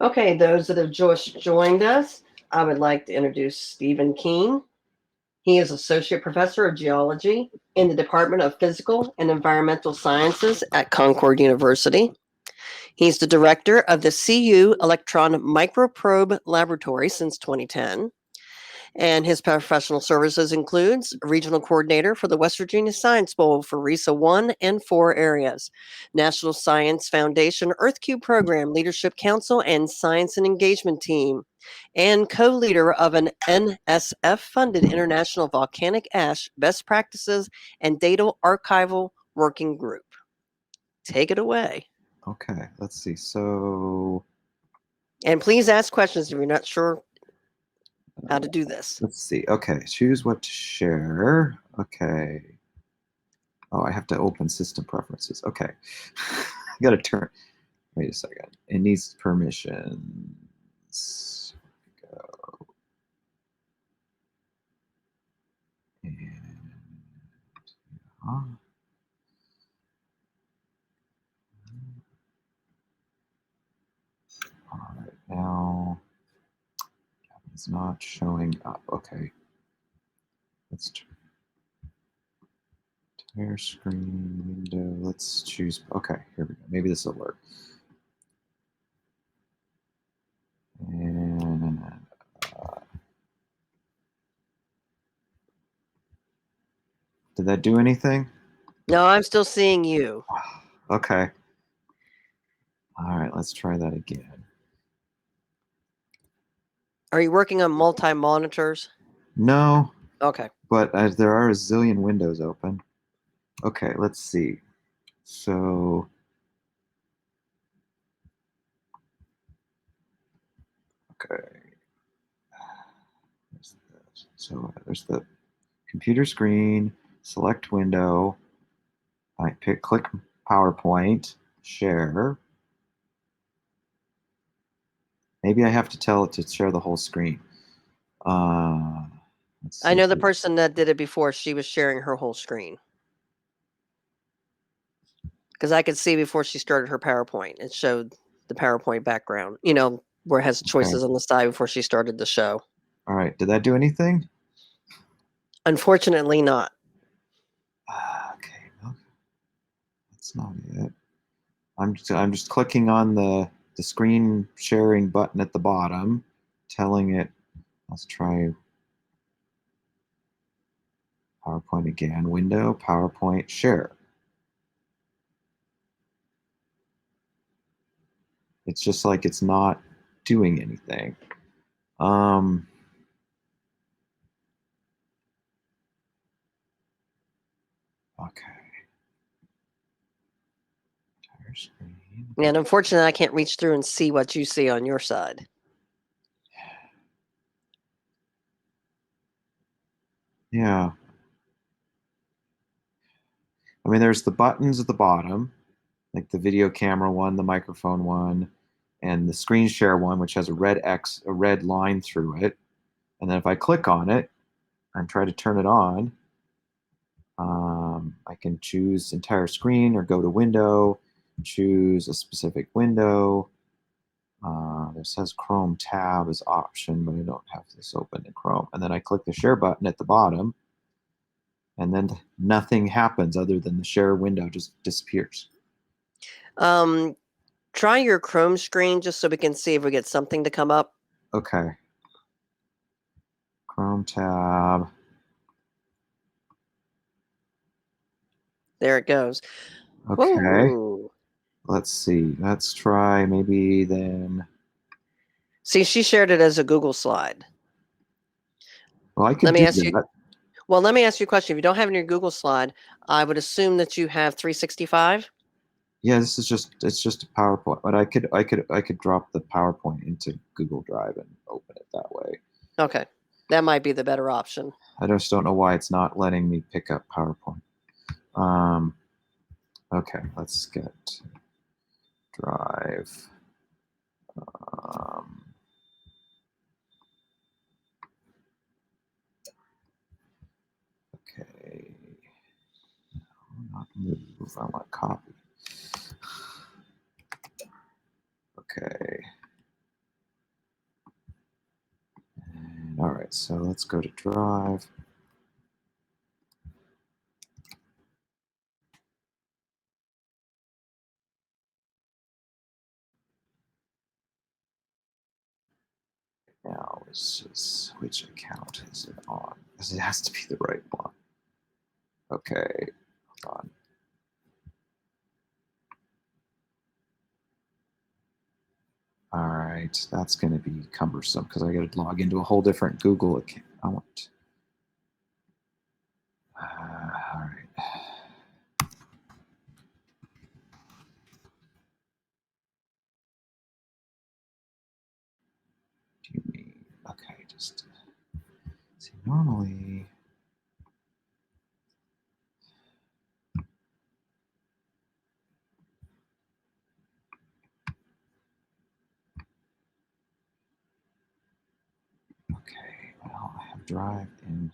Okay, those that have just joined us, I would like to introduce Stephen Keene. He is Associate Professor of Geology in the Department of Physical and Environmental Sciences at Concord University. He's the director of the CU Electron Microprobe Laboratory since 2010. And his professional services includes regional coordinator for the West Virginia Science Bowl for RESA 1 and 4 areas, National Science Foundation EarthCube Program Leadership Council and Science and Engagement Team, and co-leader of an NSF-funded International Volcanic Ash Best Practices and Data Archival Working Group. Take it away. Okay, let's see. So, and please ask questions if you're not sure how to do this. Let's see. Okay, choose what to share. Okay. Oh, I have to open system preferences. Okay. I got to turn. Wait a second. It needs permissions. Go. And all right, now it's not showing up. Okay. Let's entire screen window. Let's choose. Okay, here we go. Maybe this will work. And did that do anything? No, I'm still seeing you. Okay. All right, let's try that again. Are you working on multi-monitors? No. Okay. But there are a zillion windows open. Okay, let's see. So, okay. So there's the computer screen, select window. I click PowerPoint, share. Maybe I have to tell it to share the whole screen. I know the person that did it before, she was sharing her whole screen. Because I could see before she started her PowerPoint, it showed the PowerPoint background, you know, where it has choices on the side before she started the show. All right, did that do anything? Unfortunately not. Okay, no, that's not it. I'm just clicking on the screen sharing button at the bottom, telling it, let's try PowerPoint again, window, PowerPoint, share. It's just like it's not doing anything. Okay. Entire screen. And unfortunately, I can't reach through and see what you see on your side. Yeah. I mean, there's the buttons at the bottom, like the video camera one, the microphone one, and the screen share one, which has a red X, a red line through it. And then if I click on it and try to turn it on, I can choose entire screen or go to window, choose a specific window. This says Chrome tab as option, but I don't have this open in Chrome. And then I click the share button at the bottom, and then nothing happens other than the share window just disappears. Try your Chrome screen just so we can see if we get something to come up. Okay. Chrome tab. There it goes. Okay. Whoa. Let's see. Let's try maybe then. See, she shared it as a Google slide. Well, I could do that. Well, let me ask you a question. If you don't have it in your Google slide, I would assume that you have 365. Yeah, it's just a PowerPoint, but I could drop the PowerPoint into Google Drive and open it that way. Okay, that might be the better option. I just don't know why it's not letting me pick up PowerPoint. Okay, let's get Drive. Okay, no, not move. I want copy. Okay. right, so let's go to Drive. Now, which account is it on? Because it has to be the right one. Okay, hold on. All right, that's going to be cumbersome because I got to log into a whole different Google account. All right. Do you mean, okay, just see, normally. Okay, well, I have Drive in.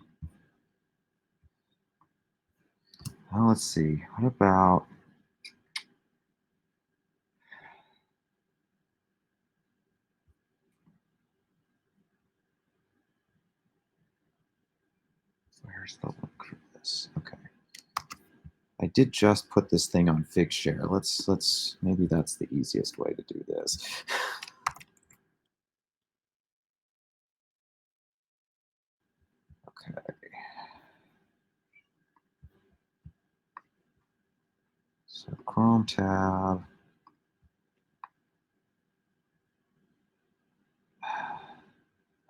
Well, let's see. What about? Where's the link for this? Okay. I did just put this thing on Figshare. Let's maybe that's the easiest way to do this. Okay. So Chrome tab.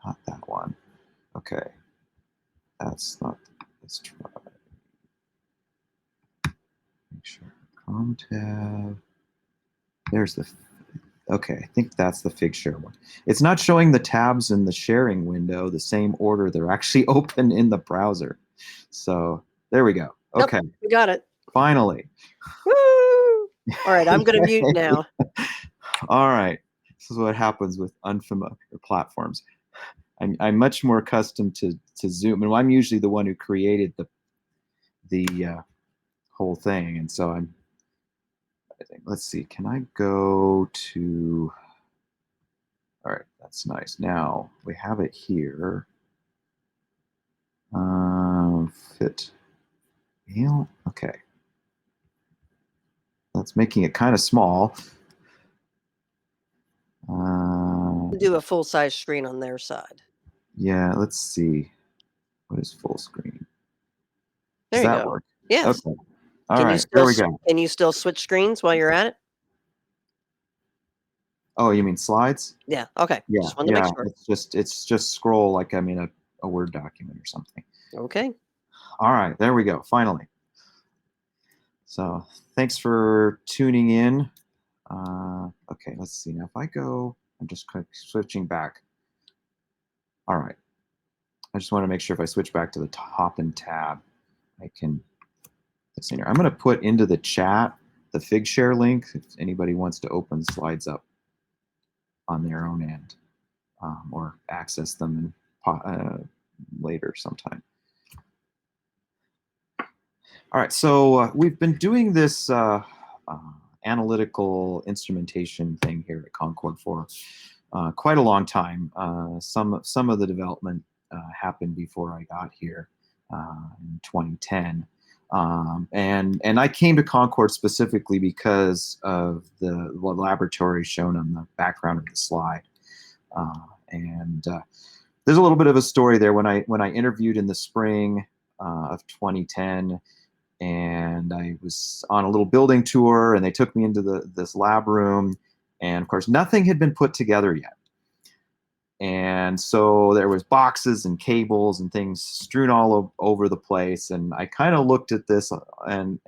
Not that one. Okay. That's not. Let's try. Make sure. Chrome tab. There's the. Okay, I think that's the Figshare one. It's not showing the tabs in the sharing window the same order. They're actually open in the browser. So there we go. Okay. Nope, we got it. Finally. Woo! All right, I'm going to mute now. All right. This is what happens with unfamiliar platforms. I'm much more accustomed to Zoom, and I'm usually the one who created the whole thing, and so I think, let's see, can I go to? All right, that's nice. Now we have it here. Fit. Okay. That's making it kind of small. Do a full-size screen on their side. Yeah, let's see. What is full screen? There Does you that go. work? Yes. Okay. All right, there we go. Can you still switch screens while you're at it? Oh, you mean slides? Yeah. Okay. Yeah, Just wanted to make sure. It's just scroll like I'm in a Word document or something. Okay. All right, there we go. Finally. So thanks for tuning in. Okay, let's see. Now if I go, I'm just switching back. All right. I just want to make sure if I switch back to the top and tab, I can. I'm going to put into the chat the Figshare link if anybody wants to open the slides up on their own end, or access them later sometime. All right, so we've been doing this analytical instrumentation thing here at Concord for quite a long time. Some of the development happened before I got here in 2010. And I came to Concord specifically because of the laboratory shown on the background of the slide. There's a little bit of a story there. When I interviewed in the spring of 2010, and I was on a little building tour, and they took me into this lab room, and of course nothing had been put together yet. And so there was boxes and cables and things strewn all over the place, and I kind of looked at this and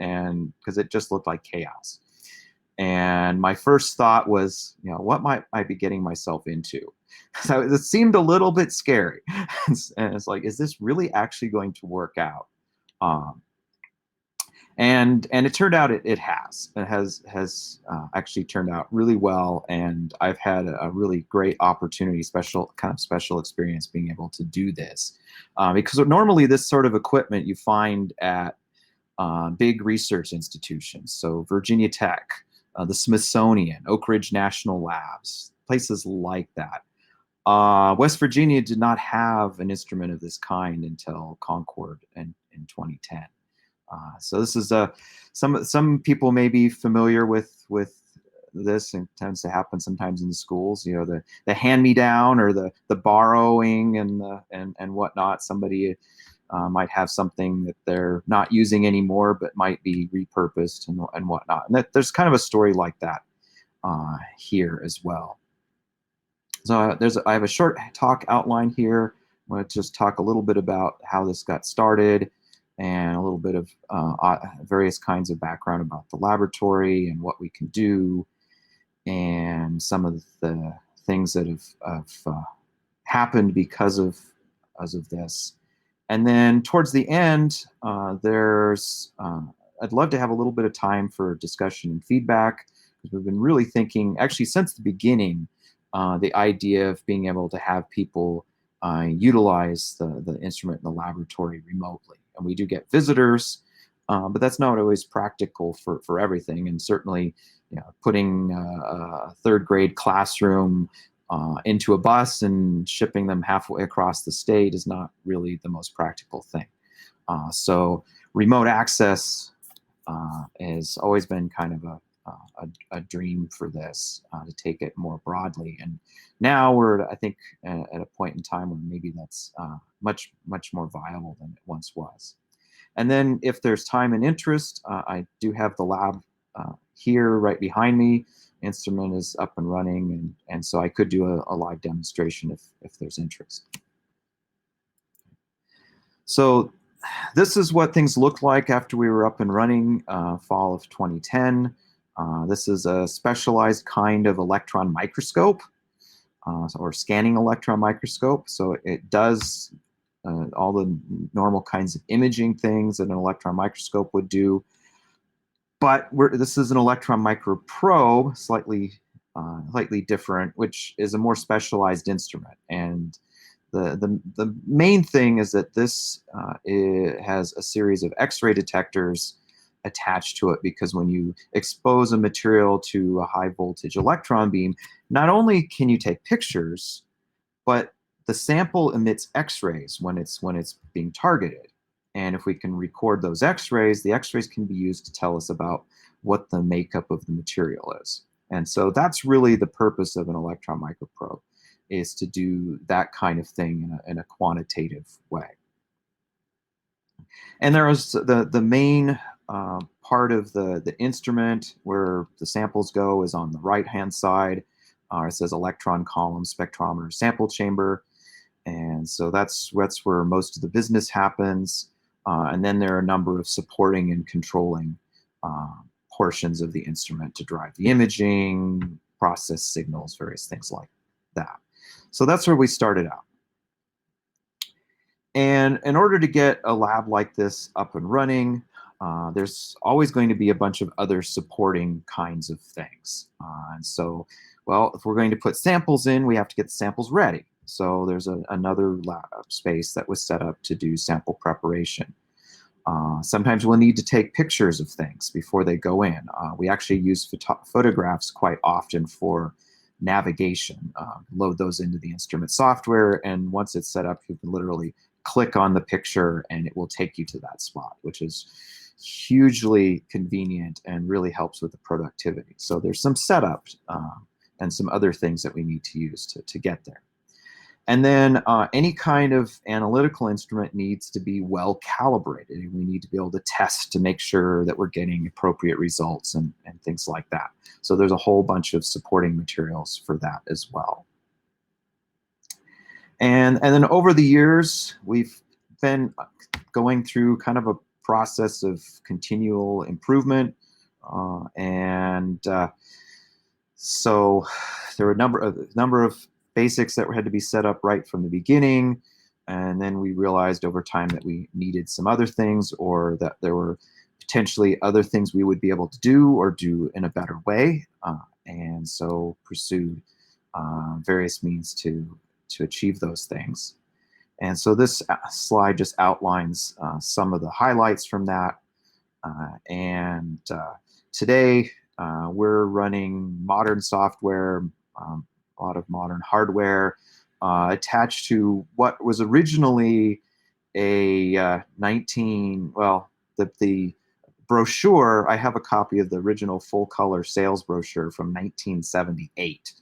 because it just looked like chaos. And my first thought was, what might I be getting myself into? So it seemed a little bit scary. And it's like, is this really actually going to work out? And it turned out it has. It has actually turned out really well, and I've had a really great opportunity, special experience being able to do this, because normally this sort of equipment you find at big research institutions, so Virginia Tech, the Smithsonian, Oak Ridge National Labs, places like that. West Virginia did not have an instrument of this kind until Concord in 2010. So this is some people may be familiar with this, and tends to happen sometimes in the schools. You know, the hand-me-down or the borrowing and whatnot. Somebody might have something that they're not using anymore, but might be repurposed and whatnot. And there's kind of a story like that here as well. So I have a short talk outline here. I'm going to just talk a little bit about how this got started, and a little bit of various kinds of background about the laboratory and what we can do, and some of the things that have happened because of this. And then towards the end, I'd love to have a little bit of time for discussion and feedback, because we've been really thinking, actually since the beginning, the idea of being able to have people utilize the instrument in the laboratory remotely. And we do get visitors, but that's not always practical for everything. And certainly, you know, putting a third grade classroom into a bus and shipping them halfway across the state is not really the most practical thing. So remote access has always been kind of a dream for this, to take it more broadly. And now we're, I think, at a point in time where maybe that's much more viable than it once was. And then if there's time and interest, I do have the lab here right behind me. Instrument is up and running, and so I could do a live demonstration if there's interest. So this is what things looked like after we were up and running, fall of 2010. This is a specialized kind of electron microscope, or scanning electron microscope. So it does all the normal kinds of imaging things that an electron microscope would do. But this is an electron microprobe, slightly different, which is a more specialized instrument. And the main thing is that this it has a series of X-ray detectors attached to it, because when you expose a material to a high voltage electron beam, not only can you take pictures, but the sample emits X-rays when it's being targeted. And if we can record those X-rays, the X-rays can be used to tell us about what the makeup of the material is. And so that's really the purpose of an electron microprobe, is to do that kind of thing in a quantitative way. And there was the main part of the instrument where the samples go is on the right-hand side. It says electron column spectrometer sample chamber. And so that's where most of the business happens. And then there are a number of supporting and controlling portions of the instrument to drive the imaging, process signals, various things like that. So that's where we started out. And in order to get a lab like this up and running, there's always going to be a bunch of other supporting kinds of things. And so, well, if we're going to put samples in, we have to get the samples ready. So there's another lab space that was set up to do sample preparation. Sometimes we'll need to take pictures of things before they go in. We actually use photographs quite often for navigation. Load those into the instrument software, and once it's set up, you can literally click on the picture and it will take you to that spot, which is hugely convenient and really helps with the productivity. So there's some setup and some other things that we need to use to get there. And then any kind of analytical instrument needs to be well calibrated. We need to be able to test to make sure that we're getting appropriate results and things like that. So there's a whole bunch of supporting materials for that as well. And then over the years, we've been going through kind of a process of continual improvement. So there were a number of basics that had to be set up right from the beginning, and then we realized over time that we needed some other things, or that there were potentially other things we would be able to do or do in a better way, and so pursued various means to achieve those things. And so this slide just outlines some of the highlights from that. Today we're running modern software, a lot of modern hardware, attached to what was originally a the brochure. I have a copy of the original full-color sales brochure from 1978,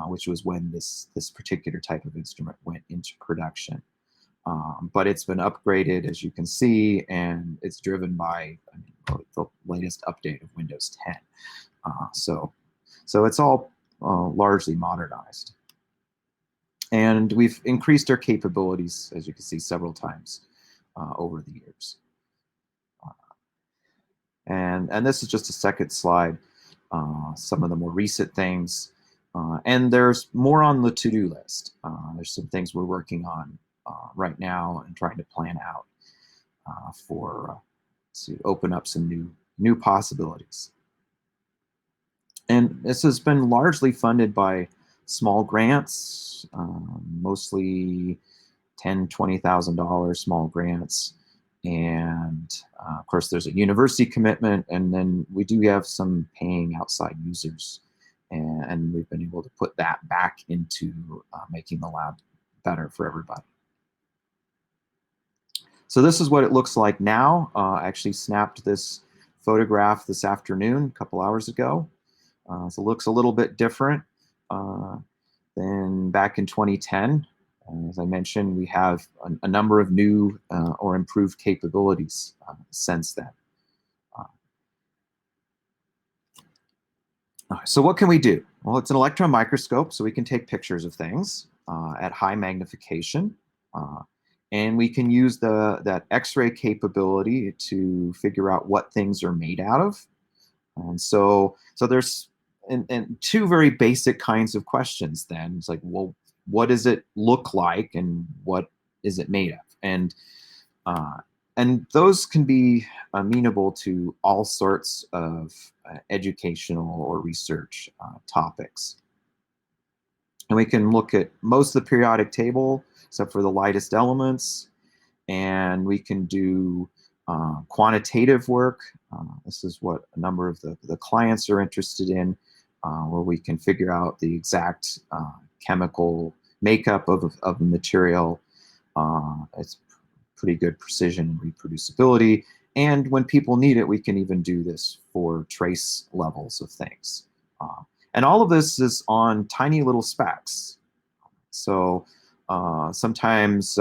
which was when this particular type of instrument went into production. But it's been upgraded, as you can see, and it's driven by the latest update of Windows 10. So it's all largely modernized. And we've increased our capabilities, as you can see, several times over the years. And this is just a second slide, some of the more recent things. And there's more on the to-do list. There's some things we're working on right now and trying to plan out to open up some new possibilities. And this has been largely funded by small grants, mostly $10,000, $20,000 small grants. And of course, there's a university commitment, and then we do have some paying outside users. And we've been able to put that back into making the lab better for everybody. So this is what it looks like now. I actually snapped this photograph this afternoon, a couple hours ago. So it looks a little bit different than back in 2010. As I mentioned, we have a number of new or improved capabilities since then. So what can we do? Well, it's an electron microscope, so we can take pictures of things at high magnification. And we can use that X-ray capability to figure out what things are made out of. And so there's and two very basic kinds of questions then. It's like, well, what does it look like and what is it made of? And those can be amenable to all sorts of educational or research topics. And we can look at most of the periodic table, except for the lightest elements. And we can do quantitative work. This is what a number of the clients are interested in, where we can figure out the exact chemical makeup of the material. It's pretty good precision and reproducibility. And when people need it, we can even do this for trace levels of things. And all of this is on tiny little specks. So sometimes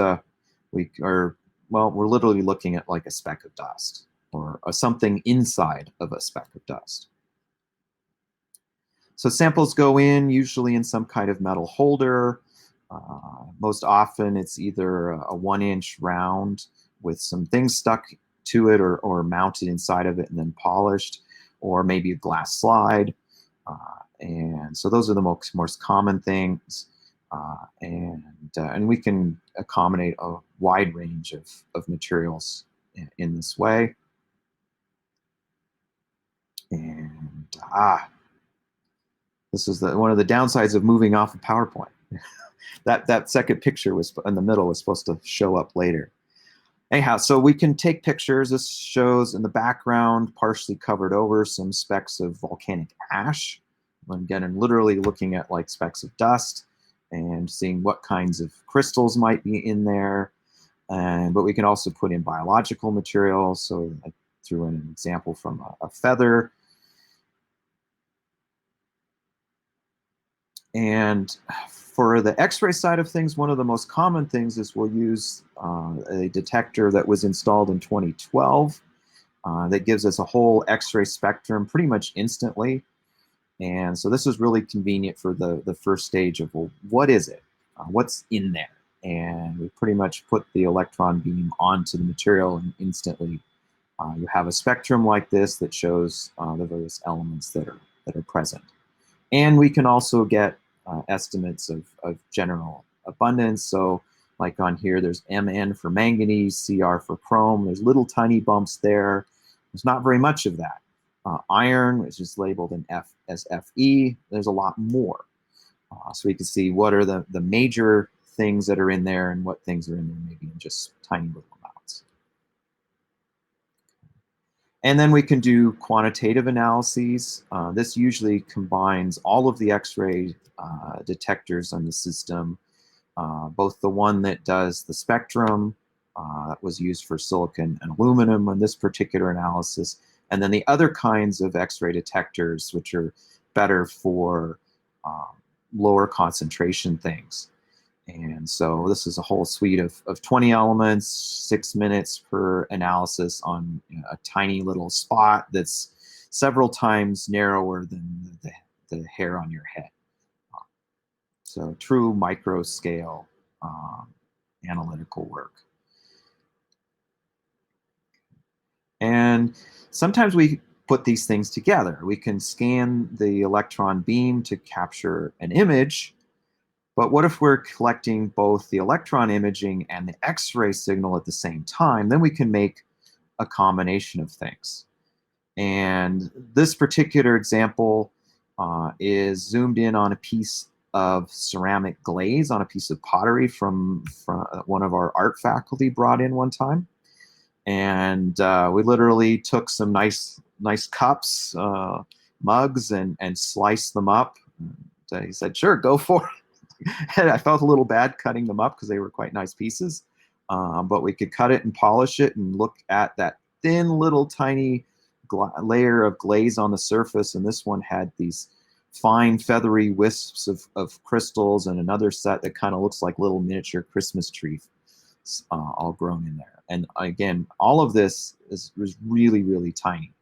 we're literally looking at like a speck of dust or something inside of a speck of dust. So samples go in usually in some kind of metal holder. Most often it's either a 1-inch round with some things stuck to it or mounted inside of it and then polished, or maybe a glass slide. And so those are the most common things. And we can accommodate a wide range of materials in this way. And this is one of the downsides of moving off of PowerPoint. that second picture was in the middle was supposed to show up later. Anyhow, so we can take pictures. This shows in the background, partially covered over, some specks of volcanic ash. Again, I'm literally looking at like specks of dust and seeing what kinds of crystals might be in there. But we can also put in biological materials. So I threw in an example from a feather. And for the X-ray side of things, one of the most common things is we'll use a detector that was installed in 2012 that gives us a whole X-ray spectrum pretty much instantly. And so this is really convenient for the first stage of, well, what is it? What's in there? And we pretty much put the electron beam onto the material, and instantly you have a spectrum like this that shows the various elements that are present. And we can also get estimates of general abundance. So like on here, there's Mn for manganese, Cr for chrome. There's little tiny bumps there. There's not very much of that. Iron, which is labeled in F as Fe, there's a lot more. So we can see what are the major things that are in there and what things are in there maybe in just tiny little amounts. And then we can do quantitative analyses. This usually combines all of the X-ray detectors on the system both the one that does the spectrum, that was used for silicon and aluminum on this particular analysis, and then the other kinds of X-ray detectors, which are better for lower concentration things. And so this is a whole suite of 20 elements, 6 minutes per analysis on a tiny little spot that's several times narrower than the hair on your head. So true micro scale analytical work. And sometimes we put these things together. We can scan the electron beam to capture an image, but what if we're collecting both the electron imaging and the X-ray signal at the same time? Then we can make a combination of things. And this particular example is zoomed in on a piece of ceramic glaze on a piece of pottery from one of our art faculty brought in one time. And we literally took some nice cups, mugs, and sliced them up. And he said, "Sure, go for it." And I felt a little bad cutting them up because they were quite nice pieces. But we could cut it and polish it and look at that thin little tiny layer of glaze on the surface. And this one had these fine feathery wisps of crystals, and another set that kind of looks like little miniature Christmas trees all grown in there. And again, all of this is really, really tiny.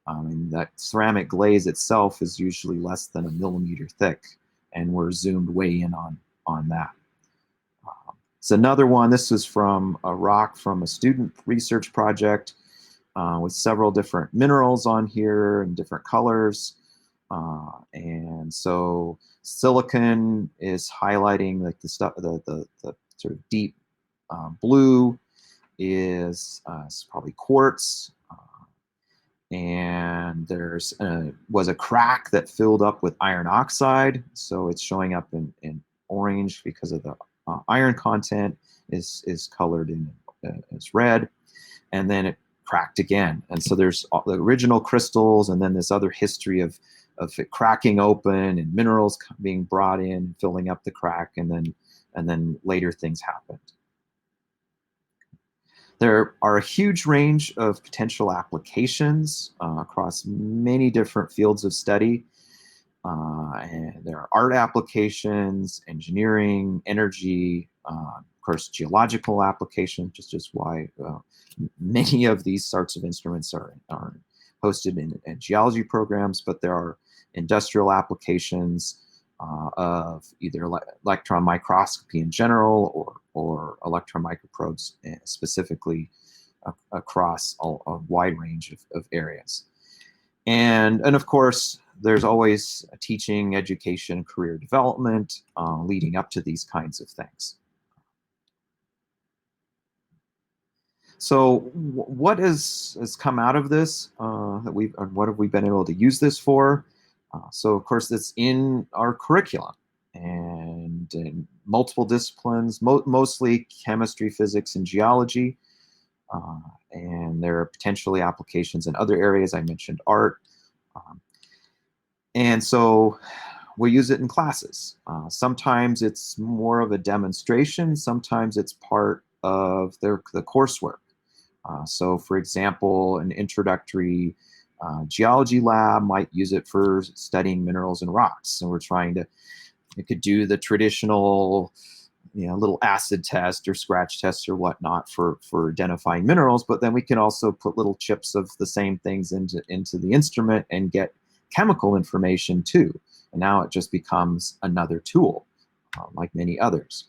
And that ceramic glaze itself is usually less than 1 millimeter thick, and we're zoomed way in on that. It's another one. This is from a rock from a student research project with several different minerals on here and different colors. And so silicon is highlighting like the stuff, the sort of deep blue is probably quartz. And there's was a crack that filled up with iron oxide, so it's showing up in orange because of the iron content is colored in as red, and then it cracked again. And so there's the original crystals, and then this other history of it cracking open and minerals being brought in, filling up the crack, and then later things happened. There are a huge range of potential applications across many different fields of study. And there are art applications, engineering, energy, of course, geological applications, just why many of these sorts of instruments are hosted in geology programs, but there are industrial applications of either electron microscopy in general or electron microprobes specifically across a wide range of areas. And of course, there's always a teaching, education, career development leading up to these kinds of things. So what has come out of this what have we been able to use this for? So of course it's in our curriculum and in multiple disciplines, mostly chemistry, physics, and geology. And there are potentially applications in other areas. I mentioned art. And so we use it in classes. Sometimes it's more of a demonstration. Sometimes it's part of the coursework. So for example, an introductory Geology Lab might use it for studying minerals and rocks. And we're trying to, you could do the traditional, little acid test or scratch tests or whatnot for identifying minerals, but then we can also put little chips of the same things into the instrument and get chemical information too. And now it just becomes another tool, like many others.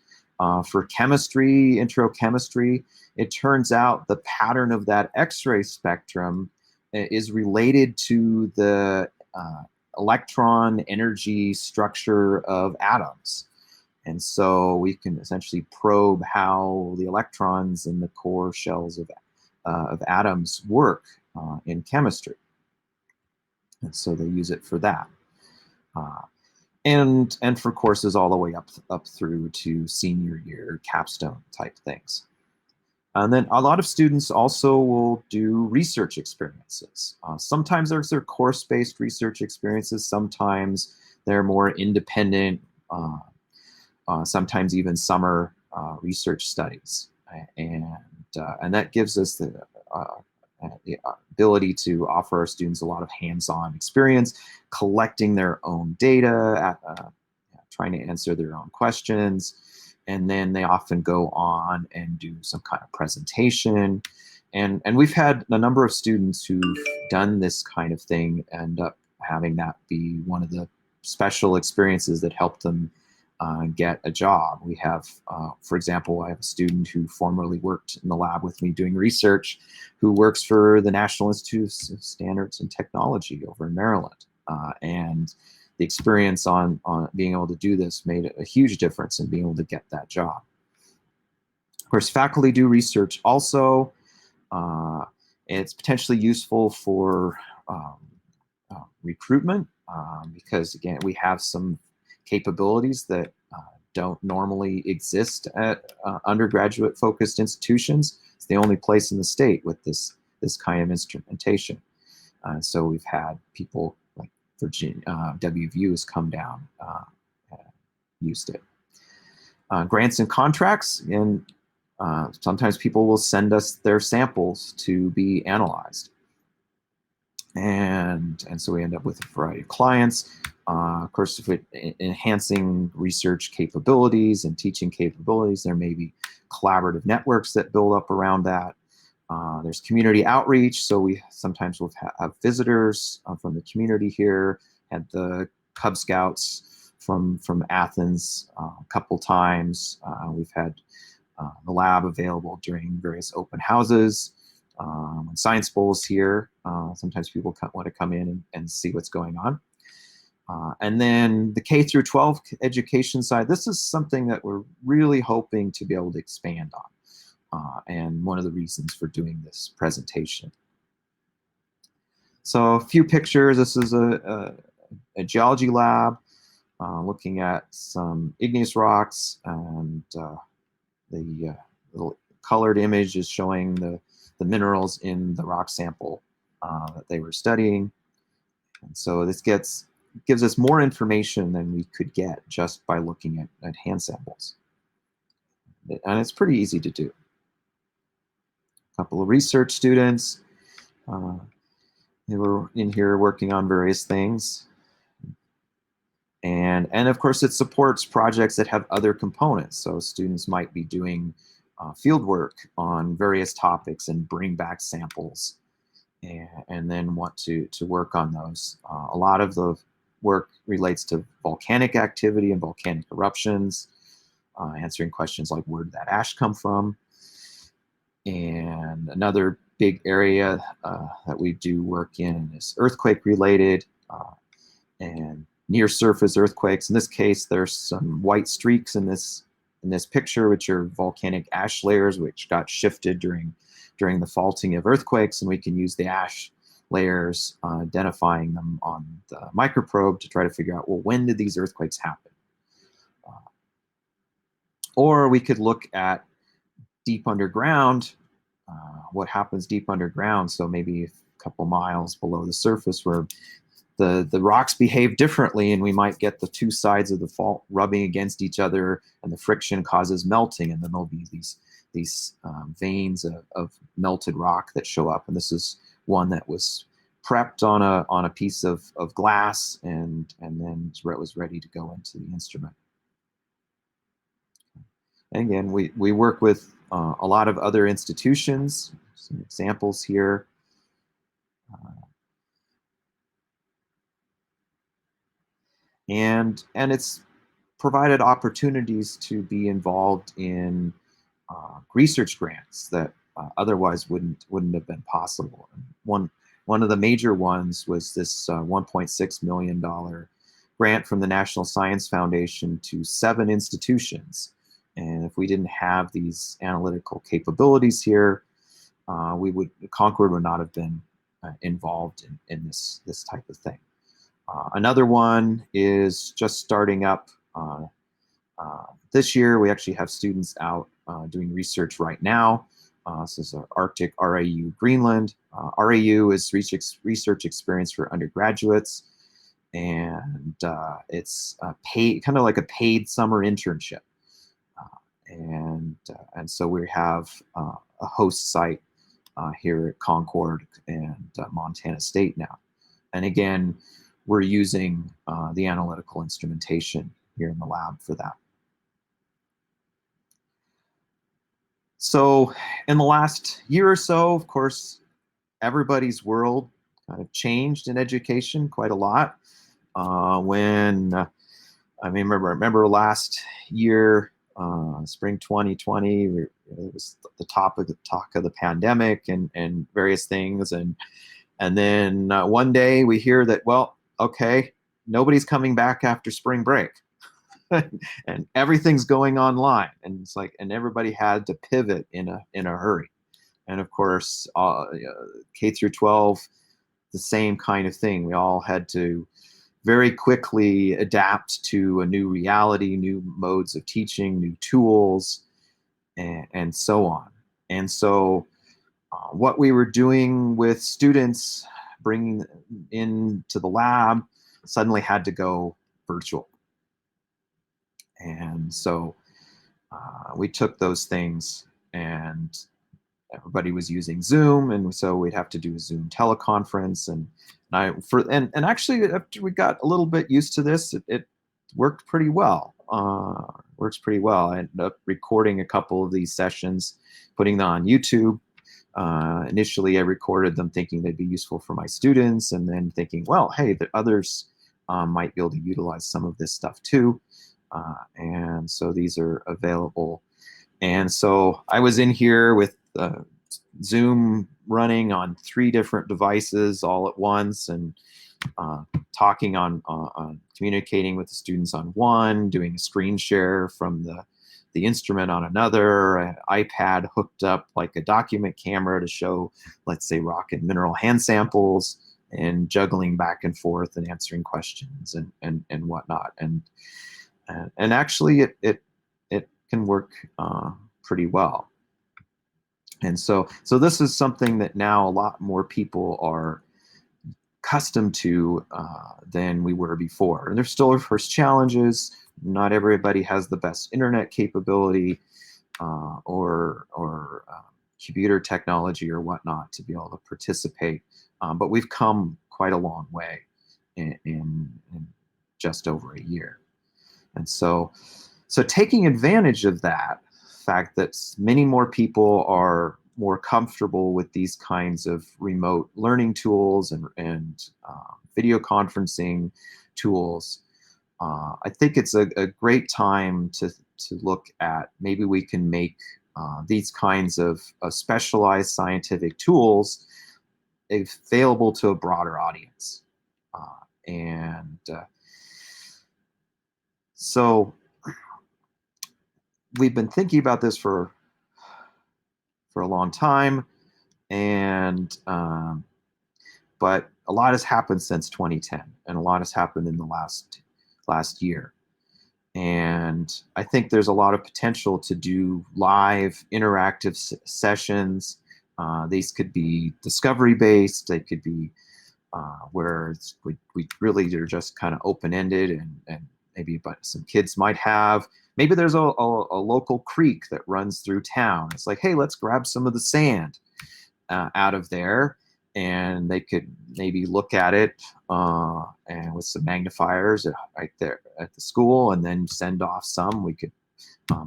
For chemistry, intro chemistry, it turns out the pattern of that X-ray spectrum is related to the electron energy structure of atoms. And so we can essentially probe how the electrons in the core shells of atoms work in chemistry. And so they use it for that. And for courses all the way up through to senior year capstone type things. And then a lot of students also will do research experiences. Sometimes they're course-based research experiences. Sometimes they're more independent sometimes even summer research studies. And that gives us the ability to offer our students a lot of hands-on experience, collecting their own data, trying to answer their own questions, and then they often go on and do some kind of presentation. And we've had a number of students who've done this kind of thing end up having that be one of the special experiences that helped them get a job. We have, for example, I have a student who formerly worked in the lab with me doing research, who works for the National Institute of Standards and Technology over in Maryland. And the experience on being able to do this made a huge difference in being able to get that job. Of course, faculty do research also. It's potentially useful for recruitment because, again, we have some capabilities that don't normally exist at undergraduate focused institutions. It's the only place in the state with this kind of instrumentation. So we've had people like Virginia, WVU has come down and used it. Grants and contracts, and sometimes people will send us their samples to be analyzed. And so we end up with a variety of clients. Of course, if we're enhancing research capabilities and teaching capabilities, there may be collaborative networks that build up around that. There's community outreach, so we sometimes will have visitors from the community here. Had the Cub Scouts from Athens a couple times. We've had the lab available during various open houses. Science bowls here. Sometimes people want to come in and see what's going on. And then the K through 12 education side, this is something that we're really hoping to be able to expand on. And one of the reasons for doing this presentation. So a few pictures. This is a geology lab looking at some igneous rocks, and the little colored image is showing the minerals in the rock sample that they were studying. And so this gives us more information than we could get just by looking at hand samples. And it's pretty easy to do. A couple of research students. They were in here working on various things. And of course, it supports projects that have other components. So students might be doing field work on various topics and bring back samples and then want to work on those. A lot of the work relates to volcanic activity and volcanic eruptions, answering questions like, where did that ash come from? And another big area that we do work in is earthquake related and near surface earthquakes. In this case, there's some white streaks in this picture, which are volcanic ash layers, which got shifted during the faulting of earthquakes, and we can use the ash layers, identifying them on the microprobe to try to figure out, well, when did these earthquakes happen? Or we could look at deep underground, what happens deep underground, so maybe a couple miles below the surface where the rocks behave differently, and we might get the two sides of the fault rubbing against each other, and the friction causes melting, and then there'll be these veins of melted rock that show up. And this is one that was prepped on a piece of glass, and then it was ready to go into the instrument. And again, we work with a lot of other institutions. Some examples here. And it's provided opportunities to be involved in research grants that otherwise wouldn't have been possible. And one of the major ones was this $1.6 million grant from the National Science Foundation to 7 institutions. And if we didn't have these analytical capabilities here, Concord would not have been involved in this type of thing. Another one is just starting up this year. We actually have students out doing research right now. This is our Arctic RAU Greenland. RAU is research experience for undergraduates. and it's paid, kind of like a paid summer internship. And so we have a host site here at Concord and Montana State now. And again, we're using the analytical instrumentation here in the lab for that. So in the last year or so, of course, everybody's world kind of changed in education quite a lot. I remember last year, spring 2020, it was the talk of the pandemic and various things, and then one day we hear that, well, okay, nobody's coming back after spring break. And everything's going online, and it's like, and everybody had to pivot in a hurry. And of course, K through 12, the same kind of thing. We all had to very quickly adapt to a new reality, new modes of teaching, new tools, and so on. And so what we were doing with students, bringing into the lab, suddenly had to go virtual. And so we took those things, and everybody was using Zoom, and so we'd have to do a Zoom teleconference. And actually, after we got a little bit used to this, it worked pretty well. Works pretty well. I ended up recording a couple of these sessions, putting them on YouTube. Initially, I recorded them thinking they'd be useful for my students, and then thinking, well, hey, the others might be able to utilize some of this stuff too. And so these are available. And so I was in here with Zoom running on 3 different devices all at once, and talking on communicating with the students on one, doing a screen share from the instrument on another, an iPad hooked up like a document camera to show, let's say, rock and mineral hand samples, and juggling back and forth and answering questions and whatnot. And actually it can work pretty well. And so this is something that now a lot more people are accustomed to than we were before. And there's still, of course, challenges. Not everybody has the best internet capability or computer technology or whatnot to be able to participate. But we've come quite a long way in just over a year. And so taking advantage of that fact that many more people are more comfortable with these kinds of remote learning tools and video conferencing tools, I think it's a great time to look at, maybe we can make these kinds of specialized scientific tools available to a broader audience. So we've been thinking about this for a long time, and but a lot has happened since 2010, and a lot has happened in the last year. And I think there's a lot of potential to do live interactive sessions. These could be discovery based. They could be where we really are just kind of open-ended, and maybe some kids might have. Maybe there's a local creek that runs through town. It's like, hey, let's grab some of the sand out of there, and they could maybe look at it and with some magnifiers right there at the school, and then send off some. We could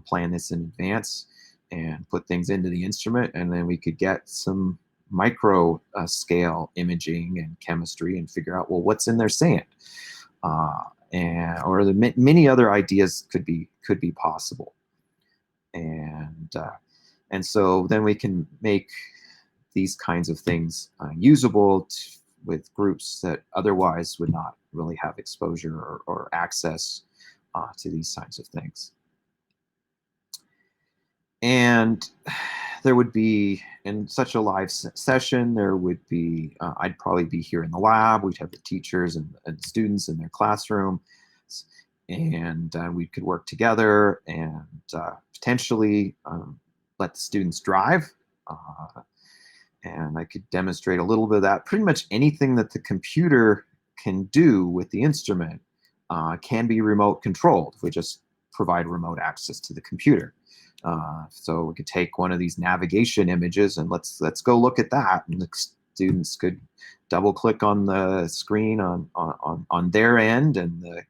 plan this in advance and put things into the instrument, and then we could get some micro scale imaging and chemistry and figure out, well, what's in their sand. Or the many other ideas could be possible, and so then we can make these kinds of things usable with groups that otherwise would not really have exposure or access to these kinds of things. And there would be, in such a live session, there would be, I'd probably be here in the lab. We'd have the teachers and students in their classroom, and we could work together and potentially let the students drive. And I could demonstrate a little bit of that. Pretty much anything that the computer can do with the instrument can be remote controlled if we just provide remote access to the computer. So we could take one of these navigation images and let's go look at that, and the students could double click on the screen on their end, and the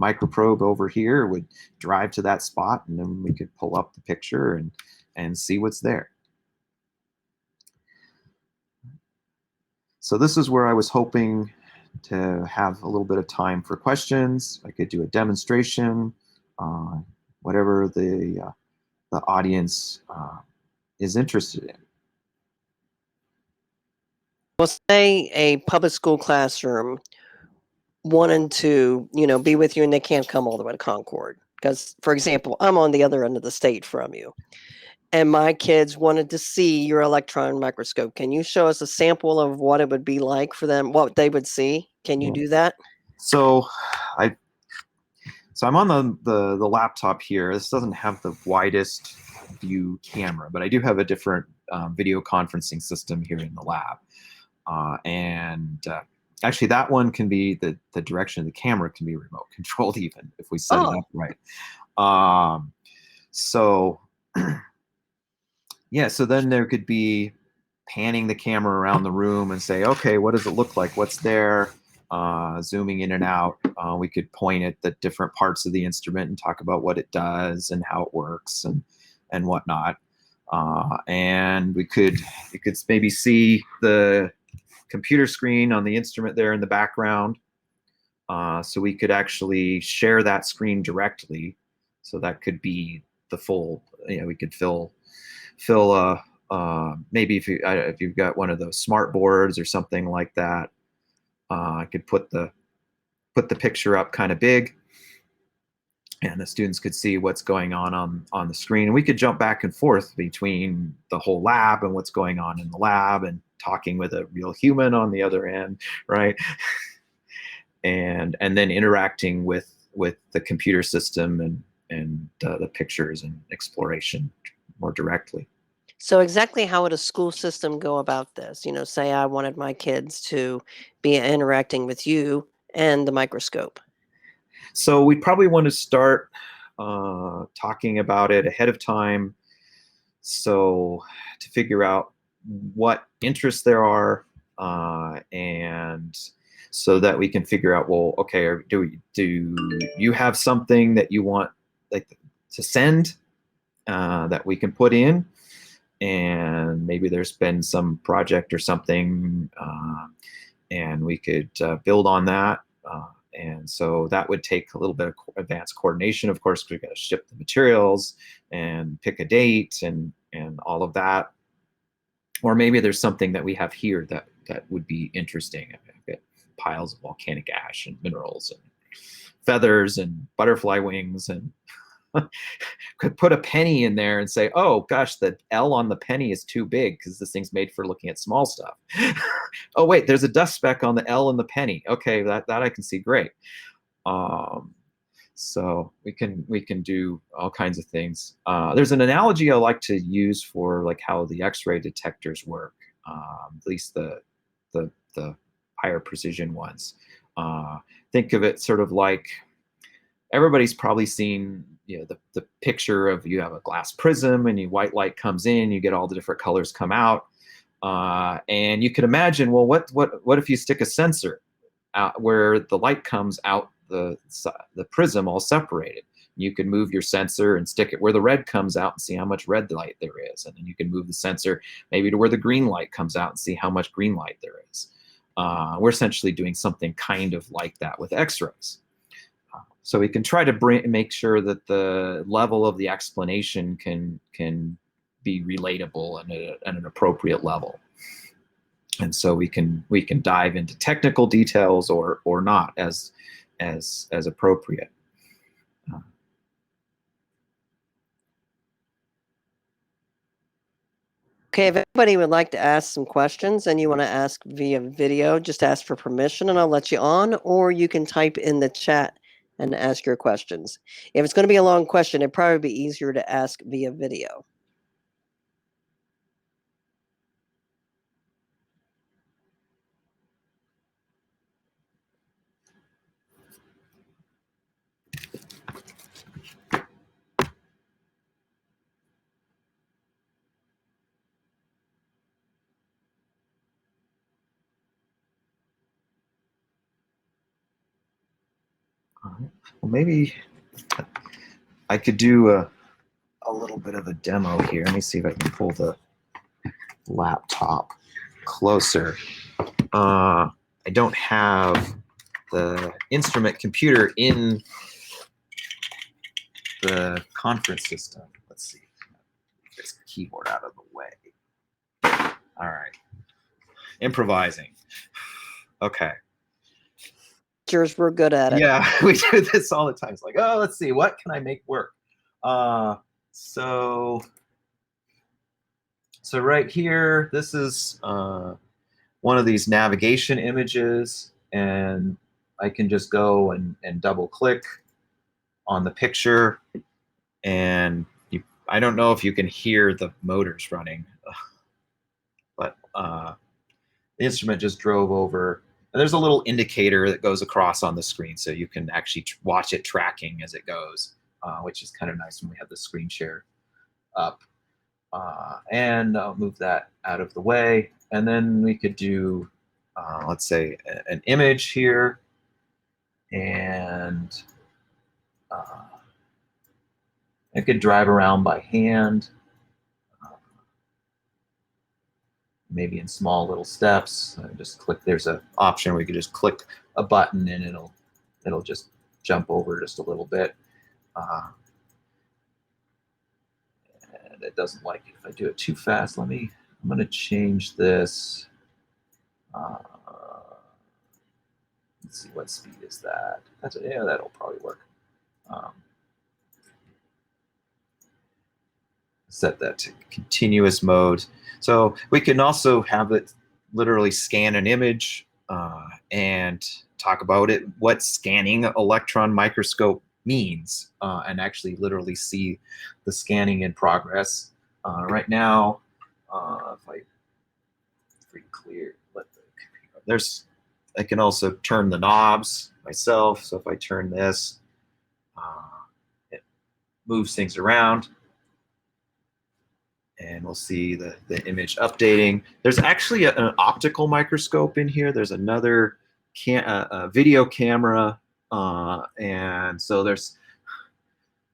microprobe over here would drive to that spot, and then we could pull up the picture and see what's there. So this is where I was hoping to have a little bit of time for questions. I could do a demonstration, whatever the audience is interested in. Well, say a public school classroom wanted to, be with you and they can't come all the way to Concord. Because, for example, I'm on the other end of the state from you. And my kids wanted to see your electron microscope. Can you show us a sample of what it would be like for them, what they would see? Can you do that? So I'm on the laptop here. This doesn't have the widest view camera, but I do have a different video conferencing system here in the lab. Actually, that one can be, the direction of the camera can be remote controlled even if we set it up right. So yeah, so then there could be panning the camera around the room and say, okay, what does it look like? What's there? Zooming in and out. We could point at the different parts of the instrument and talk about what it does and how it works and whatnot. And you could maybe see the computer screen on the instrument there in the background. So we could actually share that screen directly. So that could be the full, we could fill maybe if you've got one of those smart boards or something like that, I could put the picture up kind of big, and the students could see what's going on the screen. And we could jump back and forth between the whole lab and what's going on in the lab and talking with a real human on the other end, right? and then interacting with the computer system and the pictures and exploration more directly. So exactly how would a school system go about this? Say I wanted my kids to be interacting with you and the microscope. So we probably want to start talking about it ahead of time, so to figure out what interests there are, and so that we can figure out, well, okay, do you have something that you want to send that we can put in? And maybe there's been some project or something, and we could build on that. And so that would take a little bit of advanced coordination, of course, because we've got to ship the materials and pick a date and all of that. Or maybe there's something that we have here that would be interesting. I've got piles of volcanic ash and minerals and feathers and butterfly wings, and could put a penny in there and say, oh gosh, the L on the penny is too big because this thing's made for looking at small stuff. Oh wait, there's a dust speck on the L in the penny. Okay, that I can see, great. So we can do all kinds of things. There's an analogy I like to use for like how the X-ray detectors work, at least the higher precision ones. Think of it sort of like, everybody's probably seen the picture of, you have a glass prism and white light comes in, you get all the different colors come out, and you can imagine, well, what if you stick a sensor out where the light comes out the prism all separated? You can move your sensor and stick it where the red comes out and see how much red light there is, and then you can move the sensor maybe to where the green light comes out and see how much green light there is. We're essentially doing something kind of like that with X-rays. So we can try to make sure that the level of the explanation can be relatable and at an appropriate level. And so we can dive into technical details or not as appropriate. Okay, if anybody would like to ask some questions and you want to ask via video, just ask for permission and I'll let you on, or you can type in the chat and ask your questions. If it's going to be a long question, it'd probably be easier to ask via video. Well, maybe I could do a little bit of a demo here. Let me see if I can pull the laptop closer. I don't have the instrument computer in the conference system. Let's see. Get this keyboard out of the way. All right. Improvising. Okay. We're good at it. Yeah, we do this all the time. It's like, oh, let's see, what can I make work? So right here, this is one of these navigation images, and I can just go and double click on the picture, and I don't know if you can hear the motors running, but the instrument just drove over. And there's a little indicator that goes across on the screen, so you can actually watch it tracking as it goes, which is kind of nice when we have the screen share up. And I'll move that out of the way. And then we could do, let's say, an image here. And I could drive around by hand, maybe in small little steps. Just click, there's an option where you could just click a button and it'll just jump over just a little bit. And it doesn't like it if I do it too fast. I'm gonna change this. Let's see, what speed is that? Yeah, that'll probably work. Set that to continuous mode. So we can also have it literally scan an image and talk about it, what scanning electron microscope means, and actually literally see the scanning in progress. Right now, if I free clear, I can also turn the knobs myself. So if I turn this, it moves things around. And we'll see the image updating. There's actually an optical microscope in here. There's another video camera. And so there's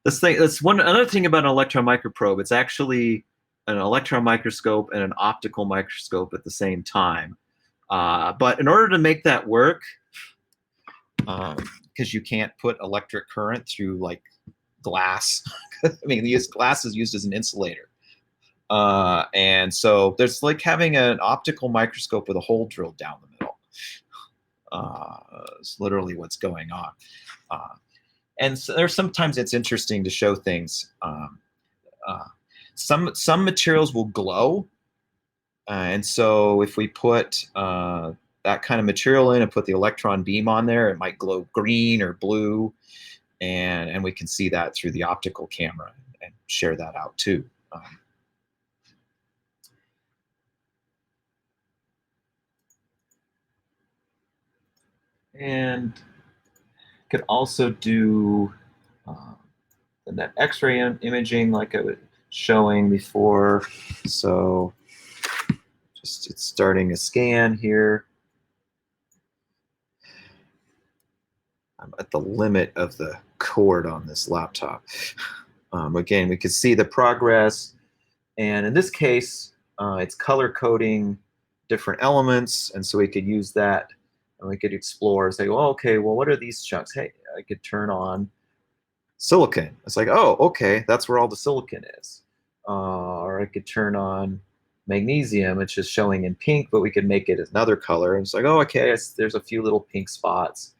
this thing. That's another thing about an electron microprobe. It's actually an electron microscope and an optical microscope at the same time. But in order to make that work, because you can't put electric current through like glass. I mean, glass is used as an insulator. And so there's like having an optical microscope with a hole drilled down the middle. It's literally what's going on. And so sometimes it's interesting to show things. Some materials will glow. And so if we put that kind of material in and put the electron beam on there, it might glow green or blue. And we can see that through the optical camera and share that out too. And could also do that X-ray imaging like I was showing before. So just it's starting a scan here. I'm at the limit of the cord on this laptop. Again, we could see the progress. And in this case, it's color coding different elements. And so we could use that. And we could explore, say, well, okay, well, what are these chunks? Hey, I could turn on silicon. It's like, oh, okay, that's where all the silicon is. Or I could turn on magnesium. It's just showing in pink, but we could make it another color. And it's like, oh, okay, there's a few little pink spots.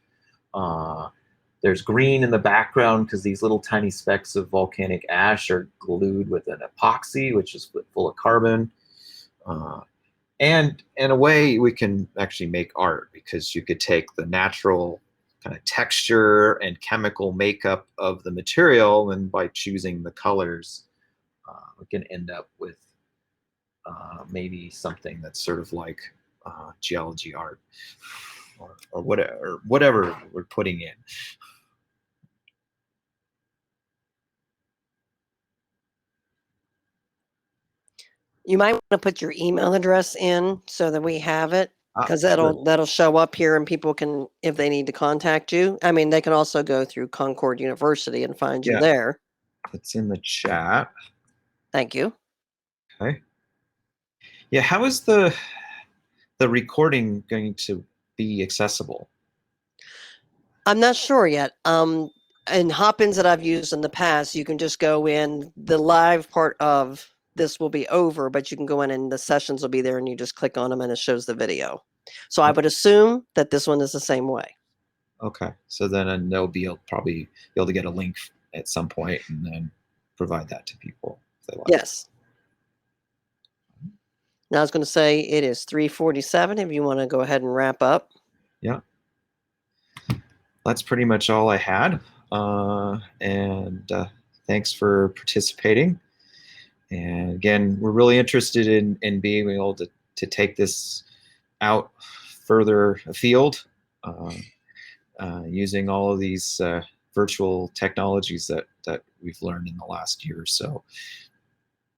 There's green in the background because these little tiny specks of volcanic ash are glued with an epoxy, which is full of carbon. And in a way, we can actually make art because you could take the natural kind of texture and chemical makeup of the material, and by choosing the colors, we can end up with maybe something that's sort of like geology art or whatever we're putting in. You might want to put your email address in so that we have it. because Good. that'll show up here, and people can, if they need to contact you. I mean, they can also go through Concord University and find you Yeah. there. It's in the chat. Thank you. Okay. Yeah, how is the recording going to be accessible? I'm not sure yet. And hop-ins that I've used in the past, you can just go in. The live part of this will be over, but you can go in and the sessions will be there, and you just click on them and it shows the video. So I would assume that this one is the same way. Okay, so then they'll probably be able to get a link at some point and then provide that to people if they like. Yes. Now I was going to say it is 3:47 if you want to go ahead and wrap up. Yeah. That's pretty much all I had. And thanks for participating. And again, we're really interested in being able to take this out further afield using all of these virtual technologies that we've learned in the last year or so.